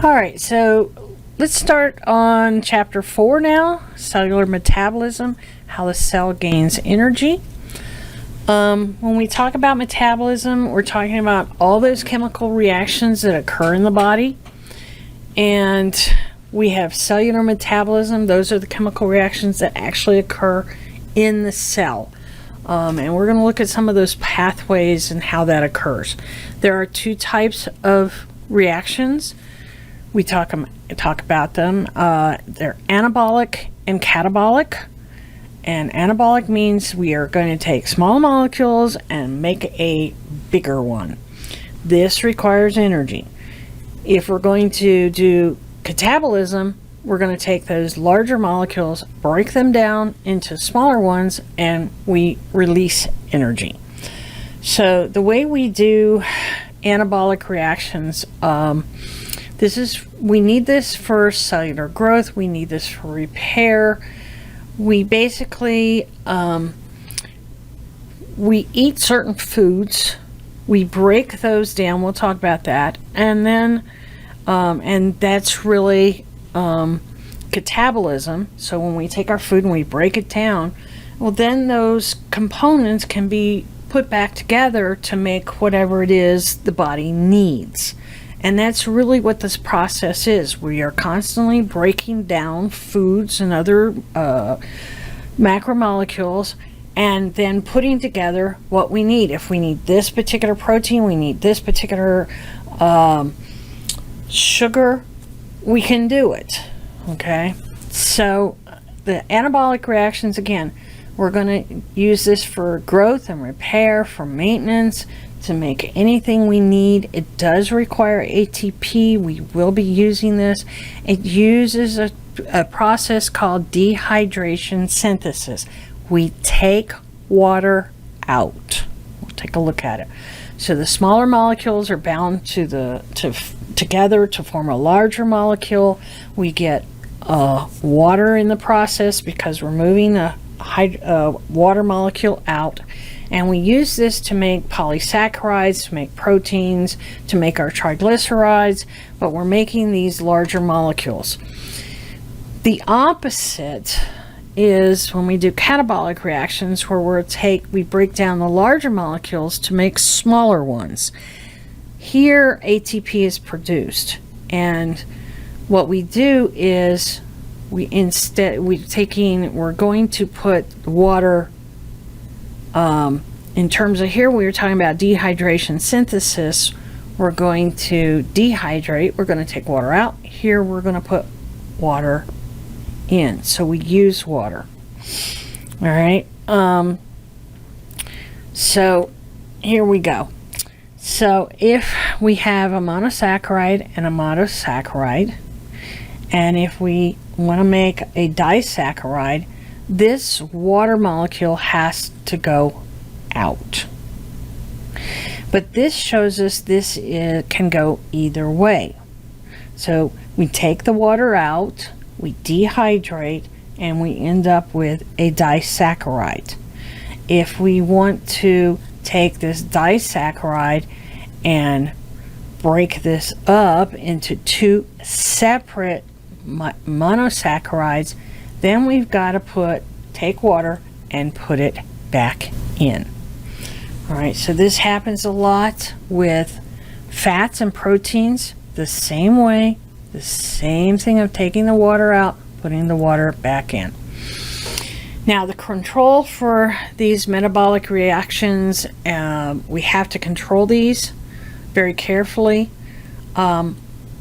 All right, so let's start on chapter 4 now, cellular metabolism, how the cell gains energy. When we talk about metabolism, we're talking about all those chemical reactions that occur in the body. And we have cellular metabolism. Those are the chemical reactions that actually occur in the cell. And we're going to look at some of those pathways and how that occurs. There are two types of reactions. We talk about them. They're anabolic and catabolic. And anabolic means we are going to take small molecules and make a bigger one. This requires energy. If we're going to do catabolism, we're going to take those larger molecules, break them down into smaller ones, and we release energy. So the way we do anabolic reactions, we need this for cellular growth, we need this for repair. We basically, we eat certain foods, we break those down, we'll talk about that, and then, and that's really catabolism. So when we take our food and we break it down, well then those components can be put back together to make whatever it is the body needs. And that's really what this process is. We are constantly breaking down foods and other macromolecules and then putting together what we need. If we need this particular protein, we need this particular sugar, we can do it. Okay? So the anabolic reactions, again, we're going to use this for growth and repair, for maintenance, to make anything we need. It does require ATP. We will be using this. It uses a process called dehydration synthesis. We take water out. We'll take a look at it. So the smaller molecules are bound together to form a larger molecule. We get water in the process because we're moving a water molecule out. And we use this to make polysaccharides, to make proteins, to make our triglycerides, but we're making these larger molecules. The opposite is when we do catabolic reactions, where we break down the larger molecules to make smaller ones. Here ATP is produced, and what we do is we're going to put water. In terms of here, we were talking about dehydration synthesis. We're going to dehydrate. We're going to take water out. Here, we're going to put water in. So we use water. All right. So here we go. So if we have a monosaccharide and a monosaccharide, and if we want to make a disaccharide, this water molecule has to go out. But this shows us this can go either way. So we take the water out, we dehydrate, and we end up with a disaccharide. If we want to take this disaccharide and break this up into two separate monosaccharides, then we've got to take water and put it back in. All right, so this happens a lot with fats and proteins, the same way, the same thing of taking the water out, putting the water back in. Now, the control for these metabolic reactions, we have to control these very carefully.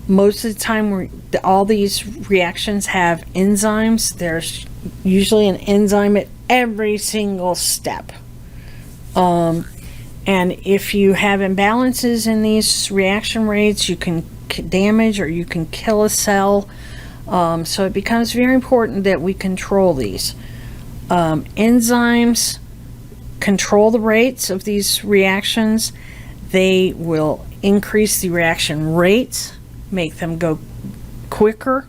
Most of the time, all these reactions have enzymes. There's usually an enzyme at every single step. And if you have imbalances in these reaction rates, you can damage or you can kill a cell. So it becomes very important that we control these. Enzymes control the rates of these reactions. They will increase the reaction rates, make them go quicker,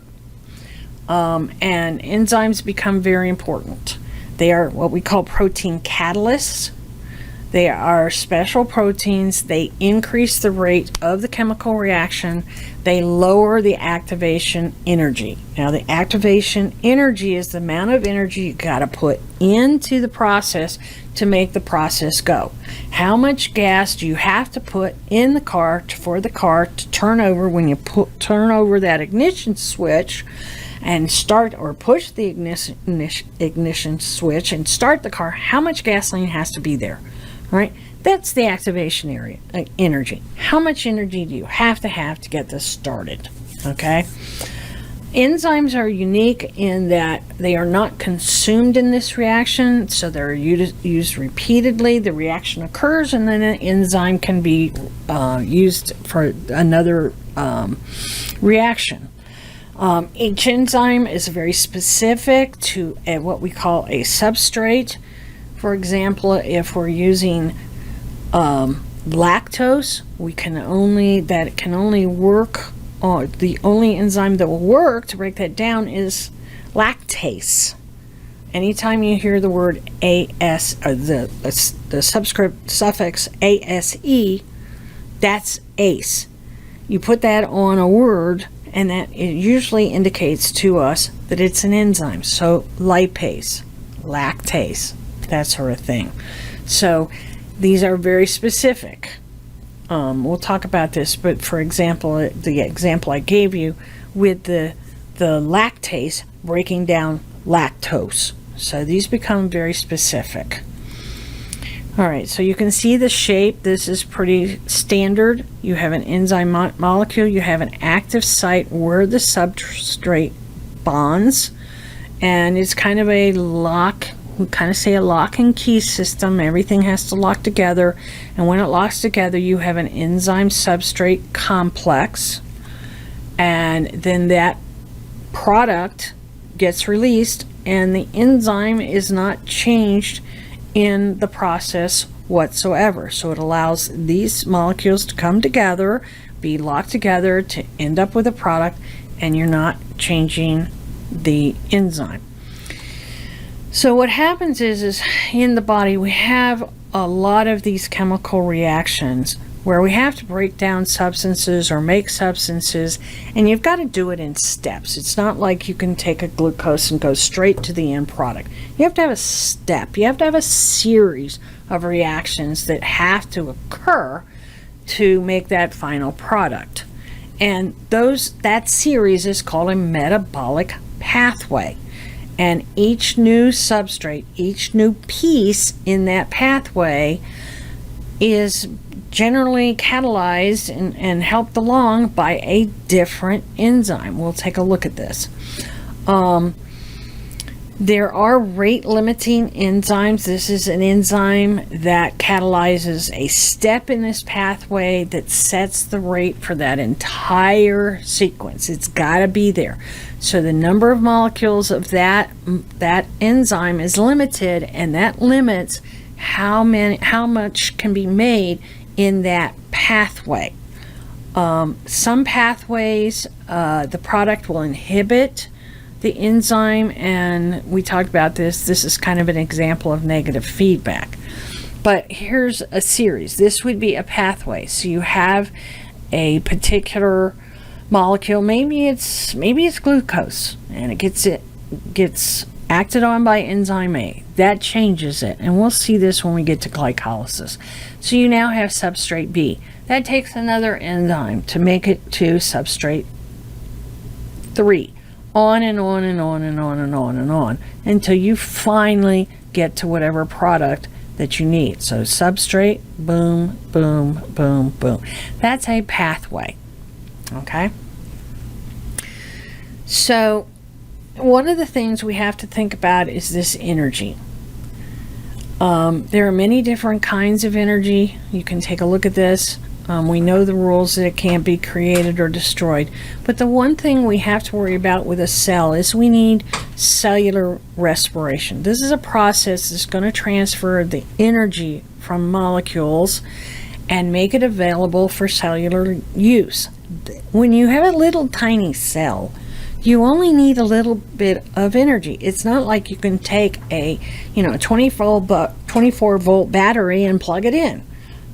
and enzymes become very important. They are what we call protein catalysts. They are special proteins. They increase the rate of the chemical reaction. They lower the activation energy. Now, the activation energy is the amount of energy you got to put into the process to make the process go. How much gas do you have to put in the car for the car to turn over when you turn over that ignition switch and start, or push the ignition switch and start the car? How much gasoline has to be there? All right, that's the activation energy. How much energy do you have to get this started? Okay. Enzymes are unique in that they are not consumed in this reaction, so they're used repeatedly. The reaction occurs, and then an enzyme can be used for another reaction. Each enzyme is very specific to what we call a substrate. For example, if we're using lactose, it can only work. The only enzyme that will work to break that down is lactase. Anytime you hear the word AS, or the subscript suffix ASE, that's ACE. You put that on a word, and that it usually indicates to us that it's an enzyme. So lipase, lactase, that sort of thing. So these are very specific. We'll talk about this, but for example, the example I gave you with the lactase breaking down lactose. So these become very specific. All right, so you can see the shape. This is pretty standard. You have an enzyme molecule. You have an active site where the substrate bonds, and it's kind of a lock. We kind of say a lock and key system. Everything has to lock together, and when it locks together, you have an enzyme substrate complex, and then that product gets released, and the enzyme is not changed in the process whatsoever. So it allows these molecules to come together, be locked together to end up with a product, and you're not changing the enzyme. So what happens is in the body we have a lot of these chemical reactions where we have to break down substances or make substances, and you've got to do it in steps. It's not like you can take a glucose and go straight to the end product. You have to have a step. You have to have a series of reactions that have to occur to make that final product. And that series is called a metabolic pathway. And each new substrate, each new piece in that pathway is generally catalyzed and helped along by a different enzyme. We'll take a look at this. There are rate-limiting enzymes. This is an enzyme that catalyzes a step in this pathway that sets the rate for that entire sequence. It's got to be there. So the number of molecules of that enzyme is limited, and that limits how much can be made in that pathway. Some pathways, the product will inhibit the enzyme, and we talked about this. This is kind of an example of negative feedback. But here's a series. This would be a pathway. So you have a particular molecule. Maybe it's glucose, and it gets acted on by enzyme A. That changes it, and we'll see this when we get to glycolysis. So you now have substrate B. That takes another enzyme to make it to substrate 3. On and on and on and on and on and on until you finally get to whatever product that you need. So substrate, boom, boom, boom, boom. That's a pathway. Okay? So one of the things we have to think about is this energy. There are many different kinds of energy. You can take a look at this. We know the rules that it can't be created or destroyed. But the one thing we have to worry about with a cell is we need cellular respiration. This is a process that's going to transfer the energy from molecules and make it available for cellular use. When you have a little tiny cell, you only need a little bit of energy. It's not like you can take a 24 volt battery and plug it in.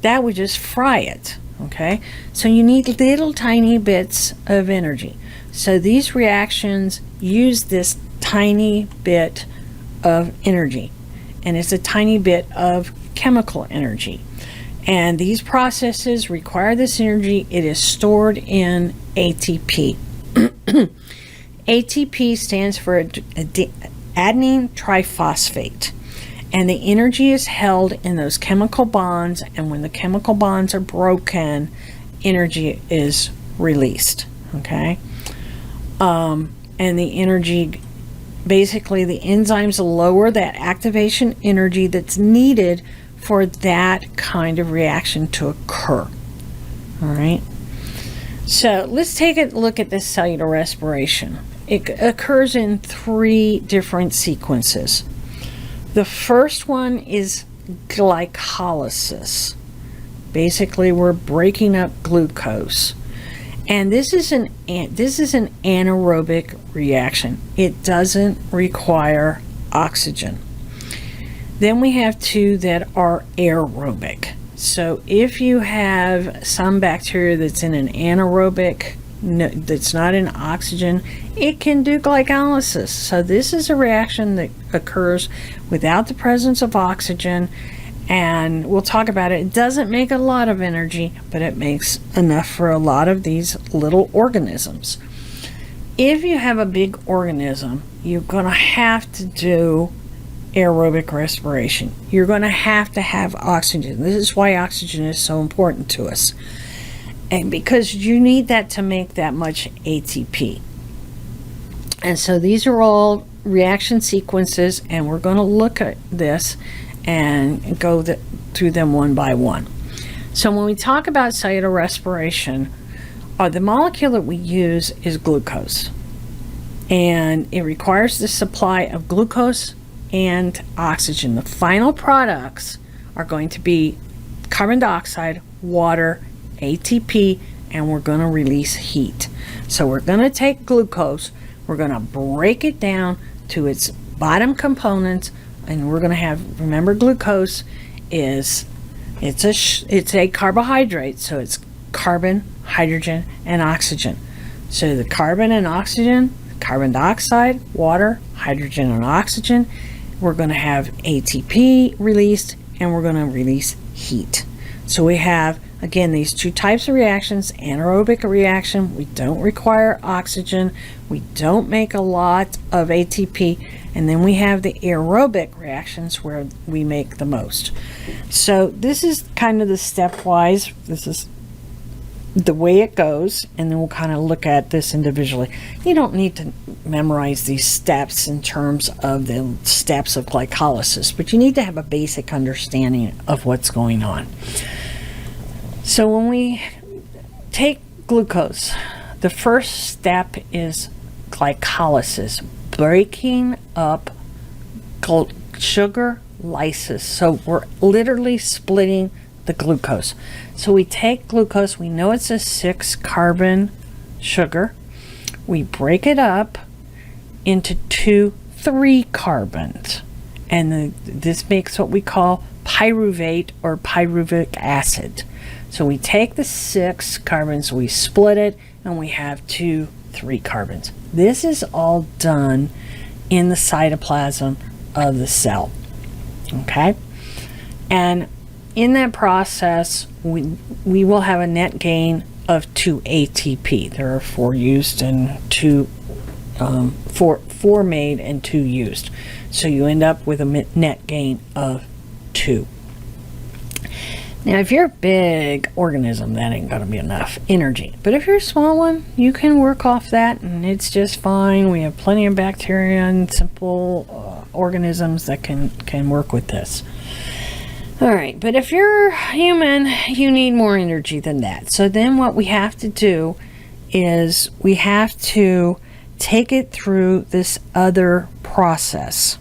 That would just fry it. Okay, so you need little tiny bits of energy. So these reactions use this tiny bit of energy, and it's a tiny bit of chemical energy. And these processes require this energy. It is stored in ATP. ATP stands for adenine triphosphate. And the energy is held in those chemical bonds, and when the chemical bonds are broken, energy is released. Okay? And the energy, basically the enzymes lower that activation energy that's needed for that kind of reaction to occur. All right? So let's take a look at this cellular respiration. It occurs in 3 different sequences. The first one is glycolysis. Basically, we're breaking up glucose. And this is an anaerobic reaction. It doesn't require oxygen. Then we have 2 that are aerobic. So if you have some bacteria that's in an anaerobic, that's not in oxygen, it can do glycolysis. So this is a reaction that occurs without the presence of oxygen, and we'll talk about it. It doesn't make a lot of energy, but it makes enough for a lot of these little organisms. If you have a big organism, you're going to have to do aerobic respiration. You're going to have oxygen. This is why oxygen is so important to us. And because you need that to make that much ATP. And so these are all reaction sequences, and we're going to look at this and go through them one by one. So when we talk about cellular respiration, the molecule that we use is glucose. And it requires the supply of glucose and oxygen. The final products are going to be carbon dioxide, water, ATP, and we're going to release heat. So we're going to take glucose, we're going to break it down to its bottom components, and we're going to have, remember, glucose is it's a carbohydrate, so it's carbon, hydrogen, and oxygen. So the carbon and oxygen, carbon dioxide, water, hydrogen, and oxygen, we're going to have ATP released, and we're going to release heat. So we have, again, these 2 types of reactions. Anaerobic reaction, we don't require oxygen, we don't make a lot of ATP, and then we have the aerobic reactions where we make the most. So this is kind of the stepwise, this is the way it goes, and then we'll kind of look at this individually. You don't need to memorize these steps in terms of the steps of glycolysis, but you need to have a basic understanding of what's going on. So when we take glucose, the first step is glycolysis, breaking up sugar lysis. So we're literally splitting the glucose. So we take glucose, we know it's a 6-carbon sugar. We break it up into 2 3-carbons. And this makes what we call pyruvate or pyruvic acid. So we take the 6 carbons, we split it, and we have 2 3-carbons. This is all done in the cytoplasm of the cell. Okay? And in that process, we will have a net gain of 2 ATP. There are 4 used and 2, 4 made and 2 used. So you end up with a net gain of 2. Now, if you're a big organism, that ain't going to be enough energy. But if you're a small one, you can work off that, and it's just fine. We have plenty of bacteria and simple organisms that can work with this. All right, but if you're human, you need more energy than that. So then what we have to do is we have to take it through this other process.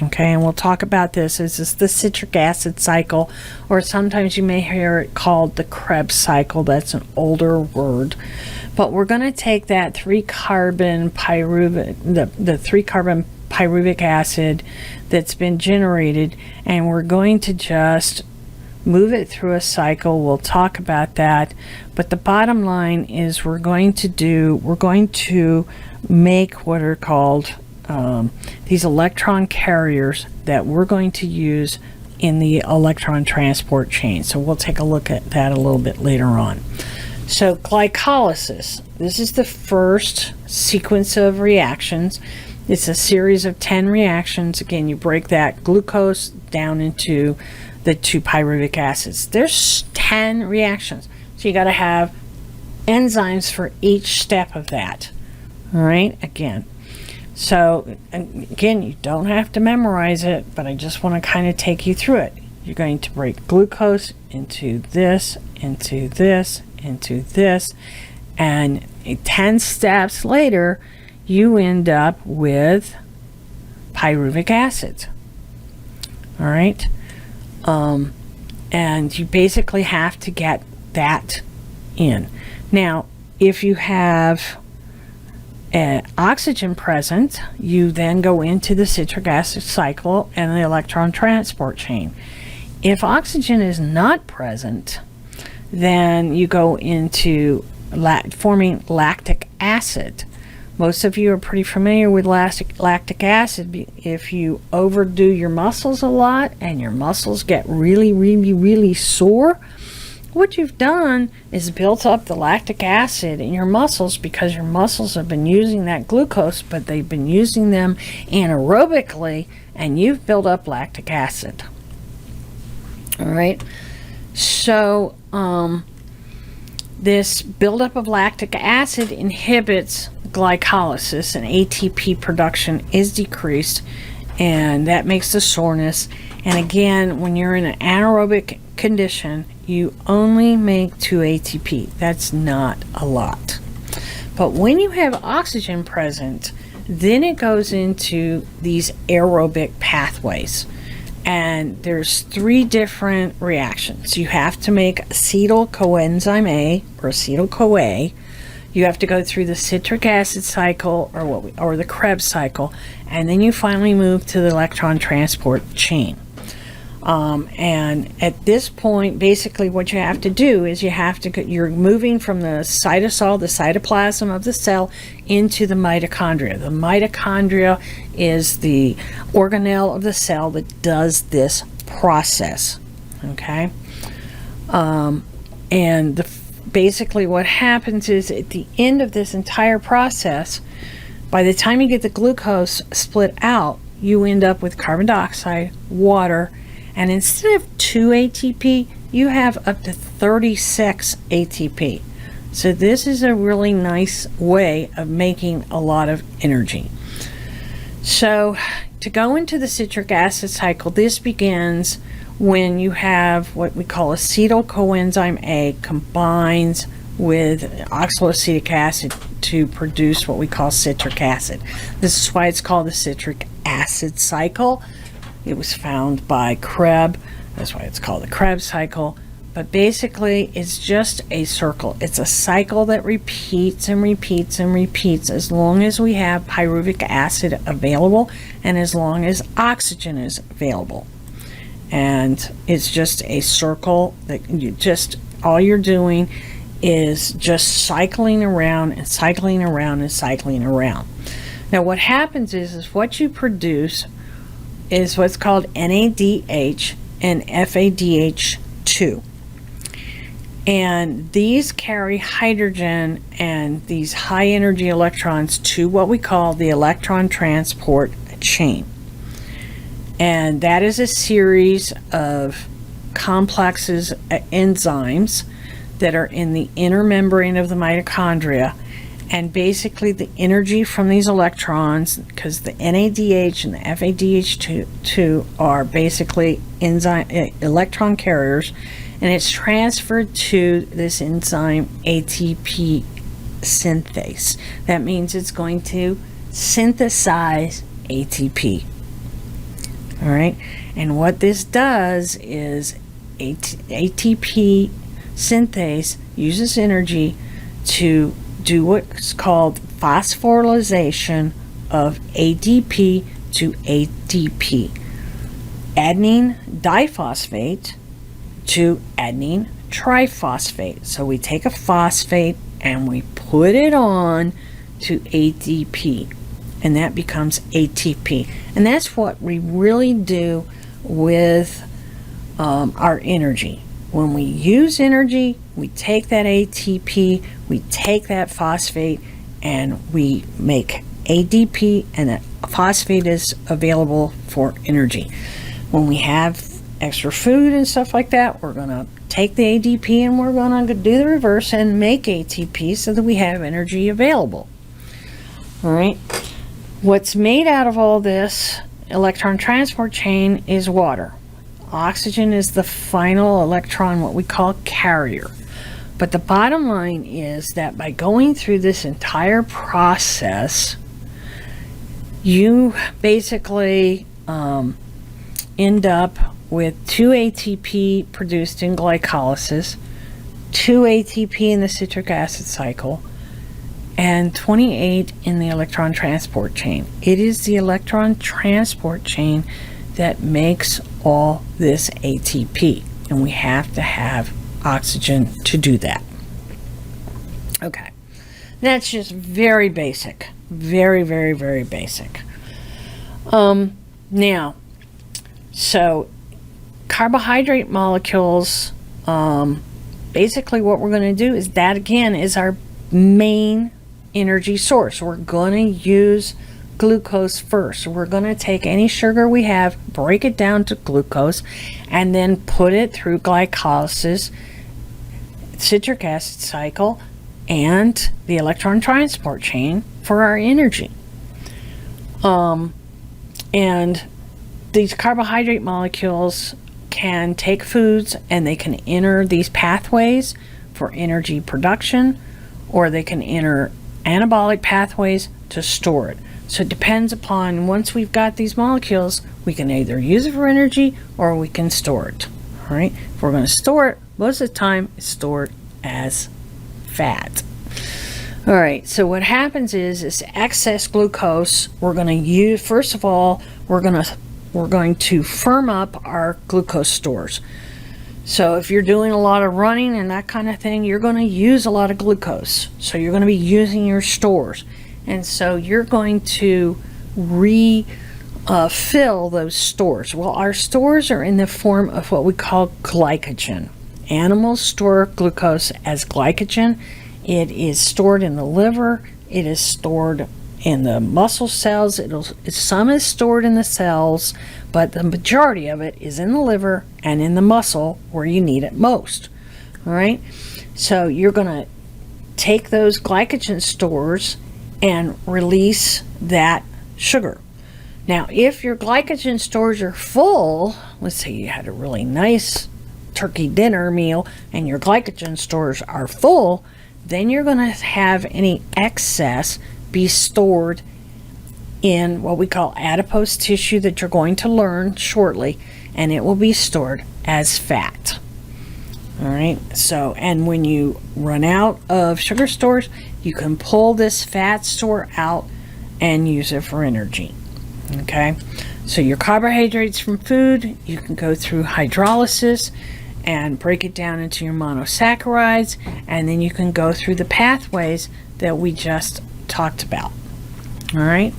Okay, and we'll talk about this. This is the citric acid cycle, or sometimes you may hear it called the Krebs cycle. That's an older word. But we're going to take that 3-carbon pyruvic, the 3-carbon pyruvic acid that's been generated, and we're going to just move it through a cycle. We'll talk about that. But the bottom line is we're going to make what are called these electron carriers that we're going to use in the electron transport chain. So we'll take a look at that a little bit later on. So glycolysis, this is the first sequence of reactions. It's a series of 10 reactions. Again, you break that glucose down into the 2 pyruvic acids. There's 10 reactions. So you got to have enzymes for each step of that. All right, again. So again, you don't have to memorize it, but I just want to kind of take you through it. You're going to break glucose into this, into this, into this, and 10 steps later, you end up with pyruvic acid. All right. And you basically have to get that in. Now, if you have oxygen present, you then go into the citric acid cycle and the electron transport chain. If oxygen is not present, then you go into forming lactic acid. Most of you are pretty familiar with lactic acid. If you overdo your muscles a lot and your muscles get really, really, really sore, what you've done is built up the lactic acid in your muscles because your muscles have been using that glucose, but they've been using them anaerobically, and you've built up lactic acid. All right. So this buildup of lactic acid inhibits glycolysis, and ATP production is decreased, and that makes the soreness. And again, when you're in an anaerobic condition, you only make 2 ATP. That's not a lot. But when you have oxygen present, then it goes into these aerobic pathways. And there's 3 different reactions. You have to make acetyl coenzyme A, or acetyl CoA. You have to go through the citric acid cycle, or the Krebs cycle, and then you finally move to the electron transport chain. And at this point, basically what you have to do is you're moving from the cytosol, the cytoplasm of the cell, into the mitochondria. The mitochondria is the organelle of the cell that does this process. Okay? Basically what happens is at the end of this entire process, by the time you get the glucose split out, you end up with carbon dioxide, water, and instead of 2 ATP, you have up to 36 ATP. So this is a really nice way of making a lot of energy. So to go into the citric acid cycle, this begins when you have what we call acetyl coenzyme A combines with oxaloacetic acid to produce what we call citric acid. This is why it's called the citric acid cycle. It was found by Krebs. That's why it's called the Krebs cycle. But basically, it's just a circle. It's a cycle that repeats and repeats and repeats as long as we have pyruvic acid available and as long as oxygen is available. And it's just a circle that all you're doing is just cycling around and cycling around and cycling around. Now, what happens is what you produce is what's called NADH and FADH2. And these carry hydrogen and these high energy electrons to what we call the electron transport chain. And that is a series of complexes, enzymes that are in the inner membrane of the mitochondria. And basically the energy from these electrons, because the NADH and the FADH2 are basically electron carriers, and it's transferred to this enzyme ATP synthase. That means it's going to synthesize ATP. All right, and what this does is ATP synthase uses energy to do what's called phosphorylation of ADP to ATP. Adenine diphosphate to adenine triphosphate. So we take a phosphate and we put it on to ADP, and that becomes ATP. And that's what we really do with our energy. When we use energy, we take that ATP, we take that phosphate, and we make ADP, and that phosphate is available for energy. When we have extra food and stuff like that, we're going to take the ADP and we're going to do the reverse and make ATP so that we have energy available. All right. What's made out of all this electron transport chain is water. Oxygen is the final electron, what we call carrier. But the bottom line is that by going through this entire process, you basically end up with 2 ATP produced in glycolysis, 2 ATP in the citric acid cycle, and 28 in the electron transport chain. It is the electron transport chain that makes all this ATP, and we have to have oxygen to do that. Okay, that's just very basic, very, very, very basic. Now, so carbohydrate molecules, basically what we're going to do is that again is our main energy source. We're going to use glucose first. We're going to take any sugar we have, break it down to glucose, and then put it through glycolysis, citric acid cycle, and the electron transport chain for our energy. And these carbohydrate molecules can take foods and they can enter these pathways for energy production, or they can enter anabolic pathways to store it. So it depends upon, once we've got these molecules, we can either use it for energy or we can store it. All right. If we're going to store it, most of the time it's stored as fat. All right. So what happens is this excess glucose, we're going to use, first of all, we're going to firm up our glucose stores. So if you're doing a lot of running and that kind of thing, you're going to use a lot of glucose. So you're going to be using your stores. And so you're going to refill those stores. Well, our stores are in the form of what we call glycogen. Animals store glucose as glycogen. It is stored in the liver. It is stored in the muscle cells. Some is stored in the cells, but the majority of it is in the liver and in the muscle where you need it most. All right. So you're going to take those glycogen stores and release that sugar. Now, if your glycogen stores are full, let's say you had a really nice turkey dinner meal and your glycogen stores are full, then you're going to have any excess be stored in what we call adipose tissue that you're going to learn shortly, and it will be stored as fat. All right. So, and when you run out of sugar stores, you can pull this fat store out and use it for energy. Okay. So your carbohydrates from food, you can go through hydrolysis and break it down into your monosaccharides, and then you can go through the pathways that we just talked about. All right.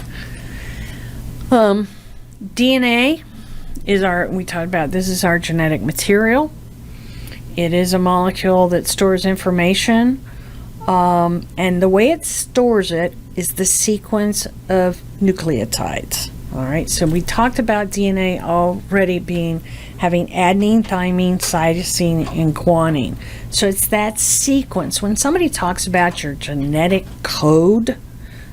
DNA is we talked about, this is our genetic material. It is a molecule that stores information, and the way it stores it is the sequence of nucleotides. All right, so we talked about DNA already having adenine, thymine, cytosine, and guanine. So it's that sequence. When somebody talks about your genetic code,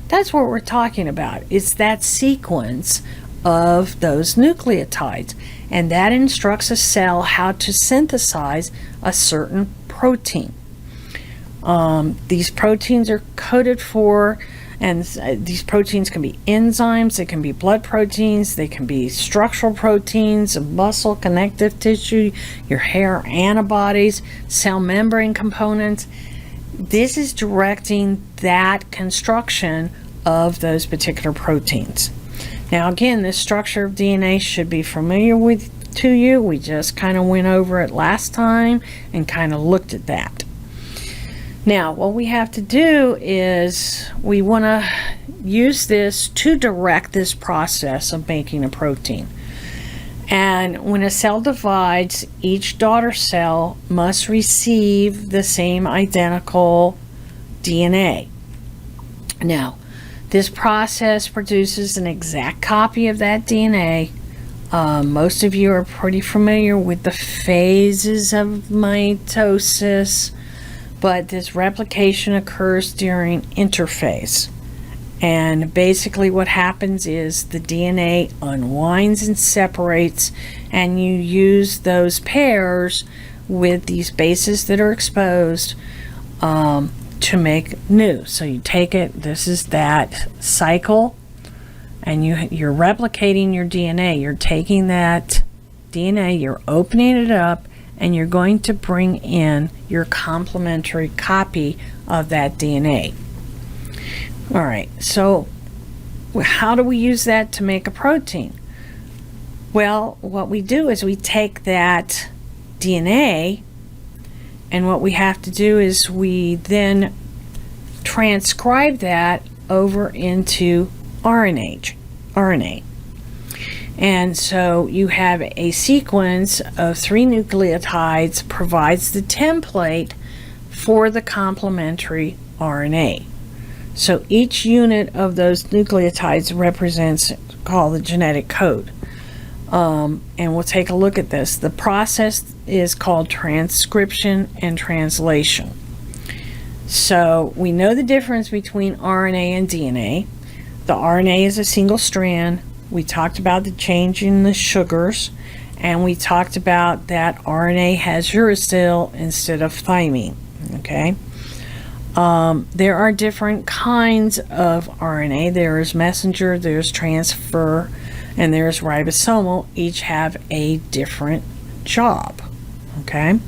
that's what we're talking about. It's that sequence of those nucleotides, and that instructs a cell how to synthesize a certain protein. These proteins are coded for, and these proteins can be enzymes, they can be blood proteins, they can be structural proteins, muscle, connective tissue, your hair, antibodies, cell membrane components. this is directing that construction of those particular proteins. Now again, this structure of DNA should be familiar to you. We just kind of went over it last time and kind of looked at that. Now what we have to do is we want to use this to direct this process of making a protein. And when a cell divides, each daughter cell must receive the same identical DNA. Now, this process produces an exact copy of that DNA. Most of you are pretty familiar with the phases of mitosis, but this replication occurs during interphase. And basically what happens is the DNA unwinds and separates, and you use those pairs with these bases that are exposed to make new. So you take it, this is that cycle, and you're replicating your DNA. You're taking that DNA, you're opening it up, and you're going to bring in your complementary copy of that DNA. All right, so how do we use that to make a protein? Well, what we do is we take that DNA, and what we have to do is we then transcribe that over into RNA. And so you have a sequence of 3 nucleotides provides the template for the complementary RNA. So each unit of those nucleotides represents, called the genetic code. And we'll take a look at this. The process is called transcription and translation. So we know the difference between RNA and DNA. The RNA is a single strand. We talked about the change in the sugars, and we talked about that RNA has uracil instead of thymine. Okay. There are different kinds of RNA. There is messenger, there's transfer, and there's ribosomal. Each have a different job. Okay,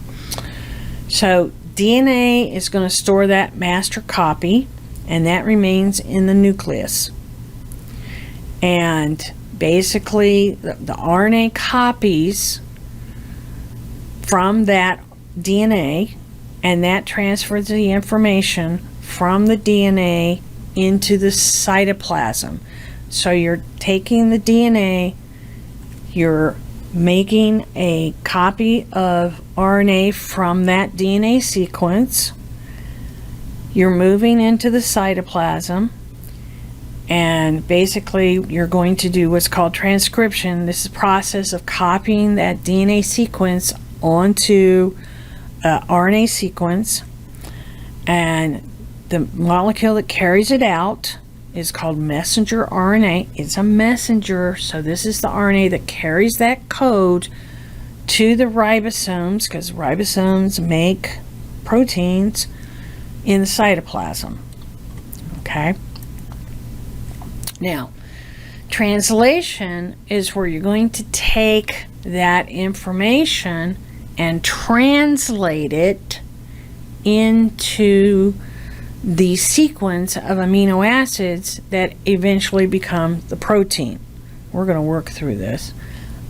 so DNA is going to store that master copy, and that remains in the nucleus. And basically the RNA copies from that DNA, and that transfers the information from the DNA into the cytoplasm. So you're taking the DNA, you're making a copy of RNA from that DNA sequence, you're moving into the cytoplasm, and basically you're going to do what's called transcription. This is the process of copying that DNA sequence onto RNA sequence, and the molecule that carries it out is called messenger RNA. It's a messenger, so this is the RNA that carries that code to the ribosomes, because ribosomes make proteins in the cytoplasm. Okay. Now, translation is where you're going to take that information and translate it into the sequence of amino acids that eventually become the protein. We're going to work through this.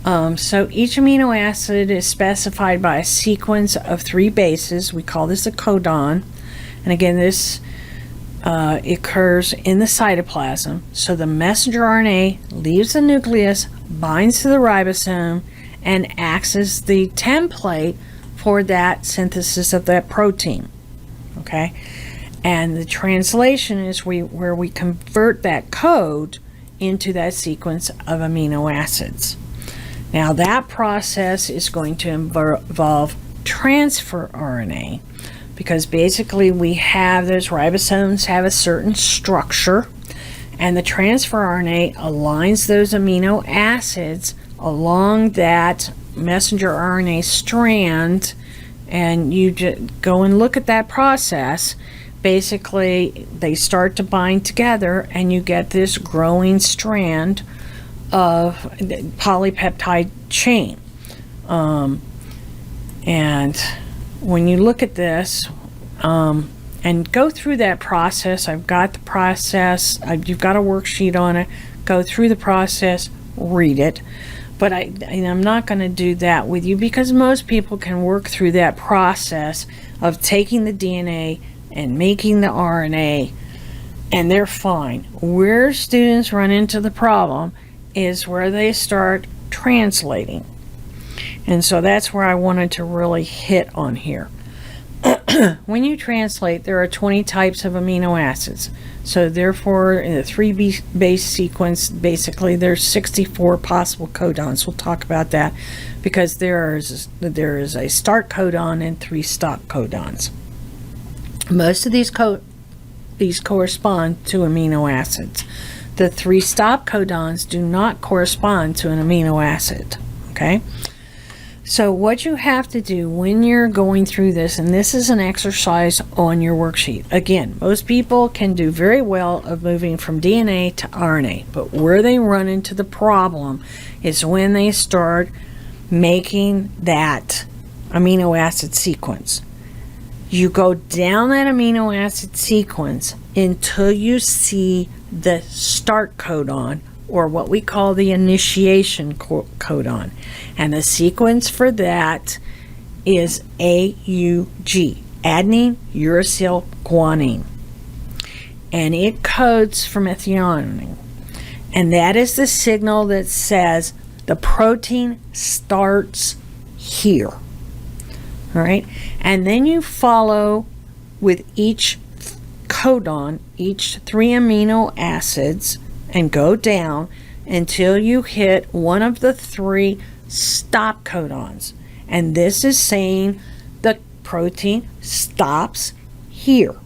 So each amino acid is specified by a sequence of 3 bases. We call this a codon. And again, this occurs in the cytoplasm. So the messenger RNA leaves the nucleus, binds to the ribosome, and acts as the template for that synthesis of that protein. Okay, and the translation is where we convert that code into that sequence of amino acids. Now that process is going to involve transfer RNA, because basically we have those ribosomes have a certain structure, and the transfer RNA aligns those amino acids along that messenger RNA strand, and you just go and look at that process. Basically they start to bind together, and you get this growing strand of polypeptide chain. And when you look at this, And go through that process. I've got the process. You've got a worksheet on it. Go through the process, read it. But I'm not going to do that with you because most people can work through that process of taking the DNA and making the RNA, and they're fine. Where students run into the problem is where they start translating. And so that's where I wanted to really hit on here. When you translate, there are 20 types of amino acids. So therefore, in the 3-base sequence, basically there's 64 possible codons. We'll talk about that because there is a start codon and 3 stop codons. Most of these correspond to amino acids. The 3 stop codons do not correspond to an amino acid. Okay? So what you have to do when you're going through this, and this is an exercise on your worksheet. Again, most people can do very well of moving from DNA to RNA, but where they run into the problem is when they start making that amino acid sequence. You go down that amino acid sequence until you see the start codon, or what we call the initiation codon. And the sequence for that is AUG, adenine, uracil, guanine. And it codes for methionine. And that is the signal that says the protein starts here. All right? And then you follow with each codon, each 3 amino acids, and go down until you hit one of the 3 stop codons. And this is saying the protein stops here.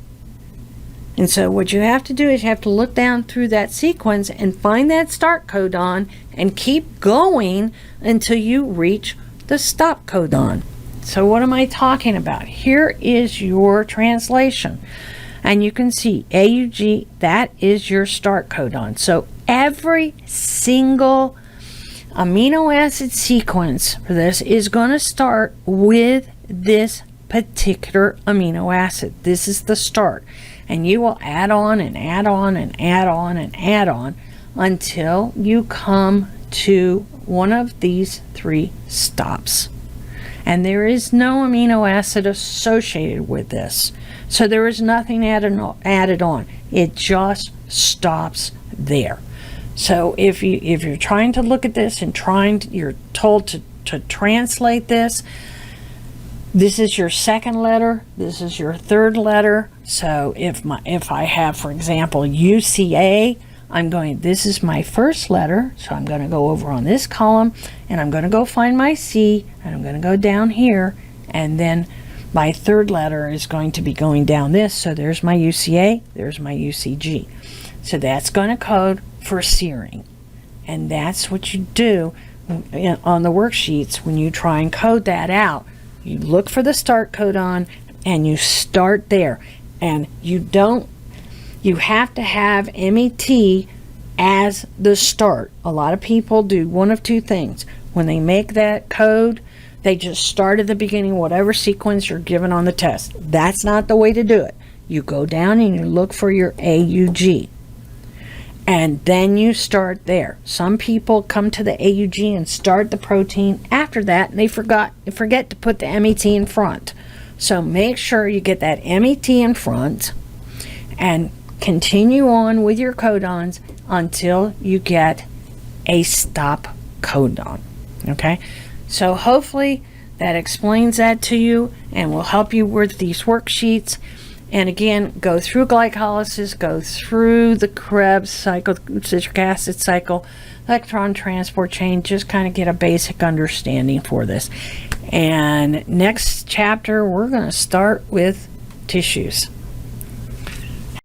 And so what you have to do is you have to look down through that sequence and find that start codon and keep going until you reach the stop codon. So what am I talking about? Here is your translation. And you can see AUG, that is your start codon. So every single amino acid sequence for this is going to start with this particular amino acid. This is the start. And you will add on and add on and add on and add on until you come to one of these 3 stops. And there is no amino acid associated with this. So there is nothing added on. It just stops there. So if you're trying to look at this and you're told to translate this, this is your second letter, this is your third letter. So if I have, for example, UCA, this is my first letter, so I'm going to go over on this column, and I'm going to go find my C, and I'm going to go down here, and then my third letter is going to be going down this. So there's my UCA, there's my UCG. So that's going to code for serine. And that's what you do on the worksheets when you try and code that out. You look for the start codon and you start there. And you have to have MET as the start. A lot of people do one of 2 things. When they make that code, they just start at the beginning, whatever sequence you're given on the test. That's not the way to do it. You go down and you look for your AUG. And then you start there. Some people come to the AUG and start the protein after that, and they forget to put the MET in front. So make sure you get that MET in front and continue on with your codons until you get a stop codon. Okay? So hopefully that explains that to you and will help you with these worksheets. And again, go through glycolysis, go through the Krebs cycle, citric acid cycle, electron transport chain, just kind of get a basic understanding for this. And next chapter, we're going to start with tissues.